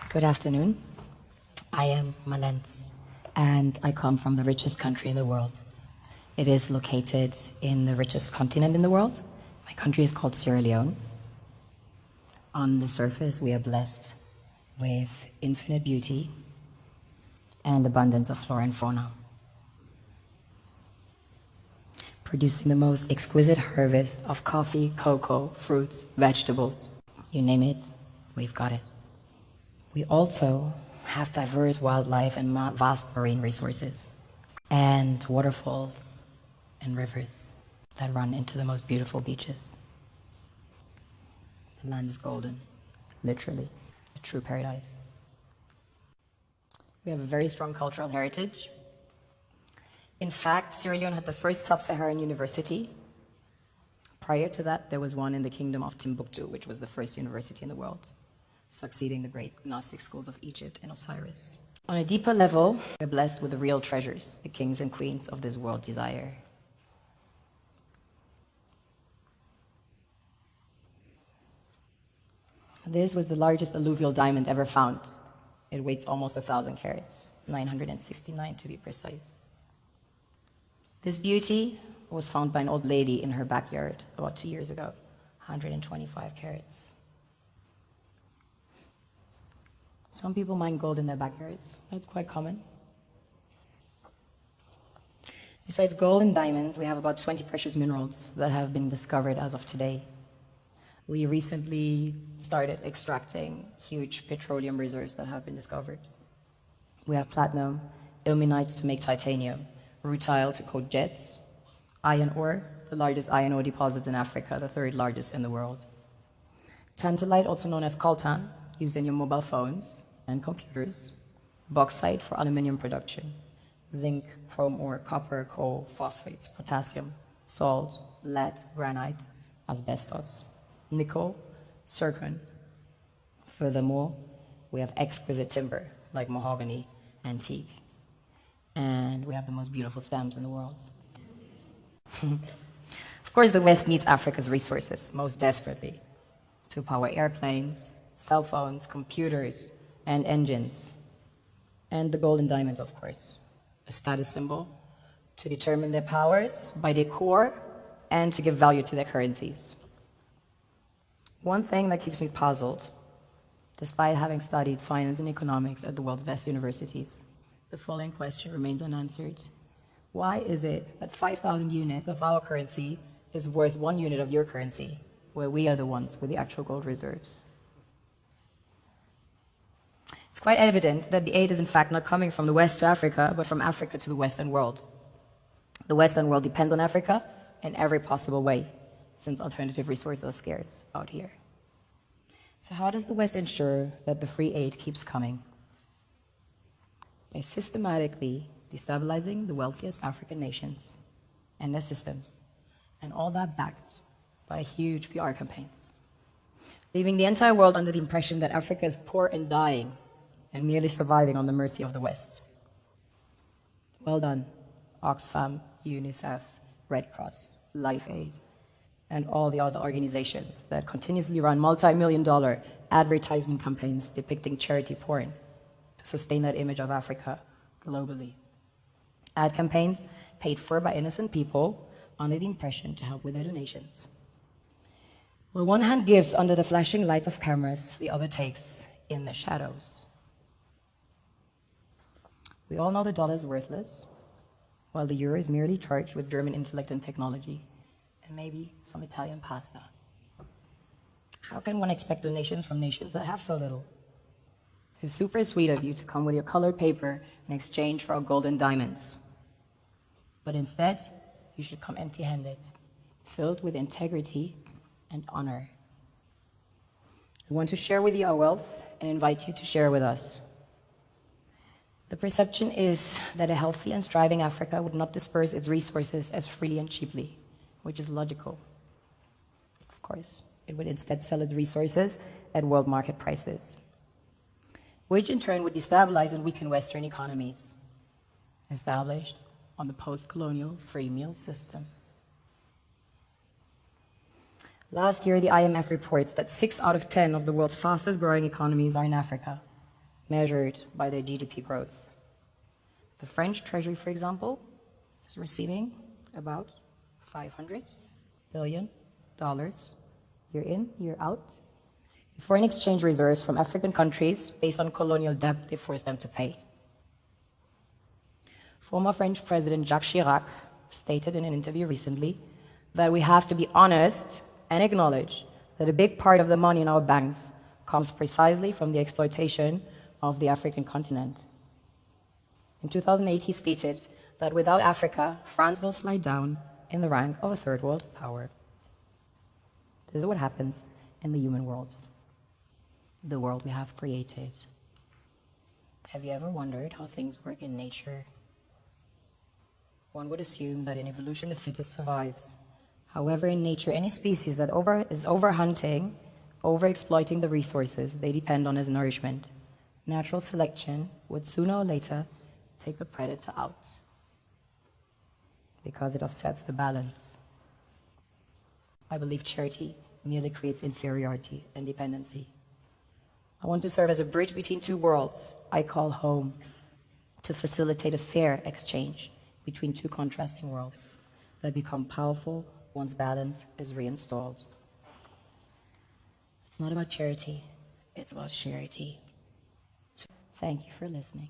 Good afternoon. I am Mallence, and I come from the richest country in the world. It is located in the richest continent in the world. My country is called Sierra Leone. On the surface, we are blessed with infinite beauty and abundance of flora and fauna, producing the most exquisite harvest of coffee, cocoa, fruits, vegetables. You name it, we've got it. We also have diverse wildlife and vast marine resources, and waterfalls and rivers that run into the most beautiful beaches. The land is golden, literally, a true paradise. We have a very strong cultural heritage. In fact, Sierra Leone had the first sub-Saharan university. Prior to that, there was one in the kingdom of Timbuktu, which was the first university in the world, succeeding the great Gnostic schools of Egypt and Osiris. On a deeper level, we're blessed with the real treasures the kings and queens of this world desire. This was the largest alluvial diamond ever found. It weighs almost 1,000 carats, 969 to be precise. This beauty was found by an old lady in her backyard about 2 years ago, 125 carats. Some people mine gold in their backyards. That's quite common. Besides gold and diamonds, we have about 20 precious minerals that have been discovered as of today. We recently started extracting huge petroleum reserves that have been discovered. We have platinum, ilmenite to make titanium, rutile to coat jets, iron ore, the largest iron ore deposits in Africa, the third largest in the world. Tantalite, also known as coltan, used in your mobile phones and computers. Bauxite for aluminum production. Zinc, chrome ore, copper, coal, phosphates, potassium, salt, lead, granite, asbestos. Nickel, zircon. Furthermore, we have exquisite timber like mahogany, antique. And we have the most beautiful stamps in the world. Of course, the West needs Africa's resources most desperately to power airplanes, cell phones, computers, and engines. And the gold and diamonds, of course, a status symbol to determine their powers by their core and to give value to their currencies. One thing that keeps me puzzled, despite having studied finance and economics at the world's best universities, the following question remains unanswered. Why is it that 5,000 units of our currency is worth 1 unit of your currency, where we are the ones with the actual gold reserves? It's quite evident that the aid is in fact not coming from the West to Africa, but from Africa to the Western world. The Western world depends on Africa in every possible way, since alternative resources are scarce out here. So how does the West ensure that the free aid keeps coming? By systematically destabilizing the wealthiest African nations and their systems, and all that backed by huge PR campaigns, leaving the entire world under the impression that Africa is poor and dying and merely surviving on the mercy of the West. Well done, Oxfam, UNICEF, Red Cross, Life Aid, and all the other organizations that continuously run multi-million-dollar advertisement campaigns depicting charity porn to sustain that image of Africa globally. Ad campaigns paid for by innocent people under the impression to help with their donations. Well, one hand gives under the flashing lights of cameras, the other takes in the shadows. We all know the dollar is worthless, while the euro is merely charged with German intellect and technology, and maybe some Italian pasta. How can one expect donations from nations that have so little? It's super sweet of you to come with your colored paper in exchange for our gold and diamonds. But instead, you should come empty-handed, filled with integrity and honor. We want to share with you our wealth and invite you to share with us. The perception is that a healthy and striving Africa would not disperse its resources as freely and cheaply, which is logical. Of course, it would instead sell its resources at world market prices, which in turn would destabilize and weaken Western economies, established on the post-colonial free meal system. Last year, the IMF reports that 6 out of 10 of the world's fastest growing economies are in Africa, measured by their GDP growth. The French Treasury, for example, is receiving about $500 billion year in, year out. Foreign exchange reserves from African countries based on colonial debt they forced them to pay. Former French President Jacques Chirac stated in an interview recently that we have to be honest and acknowledge that a big part of the money in our banks comes precisely from the exploitation of the African continent. In 2008, he stated that without Africa, France will slide down in the rank of a third world power. This is what happens in the human world, the world we have created. Have you ever wondered how things work in nature? One would assume that in evolution the fittest survives. However, in nature, any species that is overhunting, overexploiting the resources they depend on as nourishment, natural selection would sooner or later take the predator out because it offsets the balance. I believe charity merely creates inferiority and dependency. I want to serve as a bridge between two worlds I call home, to facilitate a fair exchange between two contrasting worlds that become powerful once balance is reinstalled. It's not about charity, it's about charity. Thank you for listening.